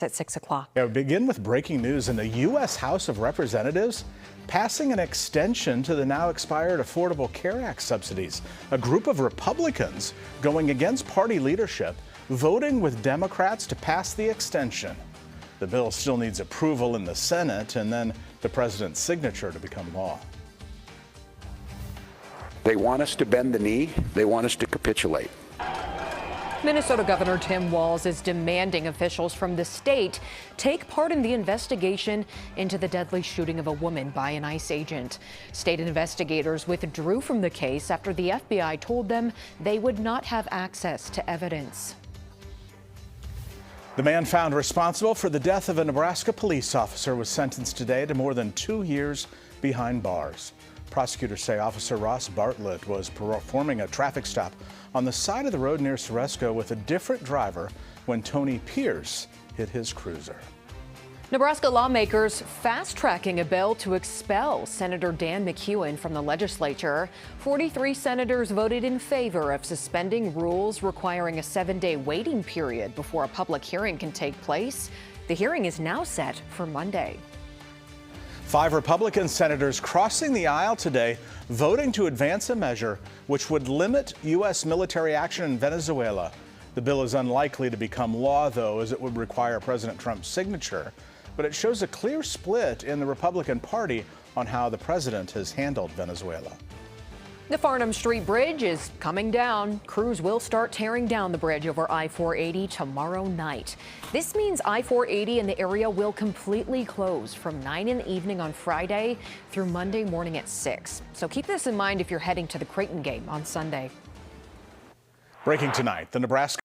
At 6 o'clock. We begin with breaking news in the U.S. House of Representatives passing an extension to the now expired Affordable Care Act subsidies. A group of Republicans going against party leadership, voting with Democrats to pass the extension. The bill still needs approval in the Senate and then the president's signature to become law. They want us to bend the knee. They want us to capitulate. Minnesota Governor Tim Walz is demanding officials from the state take part in the investigation into the deadly shooting of a woman by an ICE agent. State investigators withdrew from the case after the FBI told them they would not have access to evidence. The man found responsible for the death of a Nebraska police officer was sentenced today to more than 2 years behind bars. Prosecutors say Officer Ross Bartlett was performing a traffic stop on the side of the road near Ceresco with a different driver when Tony Pierce hit his cruiser. Nebraska lawmakers fast-tracking a bill to expel Senator Dan McEwen from the legislature. 43 senators voted in favor of suspending rules requiring a 7-day waiting period before a public hearing can take place. The hearing is now set for Monday. 5 Republican senators crossing the aisle today, voting to advance a measure which would limit U.S. military action in Venezuela. The bill is unlikely to become law, though, as it would require President Trump's signature. But it shows a clear split in the Republican Party on how the president has handled Venezuela. The Farnham Street Bridge is coming down. Crews will start tearing down the bridge over I-480 tomorrow night. This means I-480 in the area will completely close from 9 in the evening on Friday through Monday morning at 6. So keep this in mind if you're heading to the Creighton game on Sunday. Breaking tonight, the Nebraska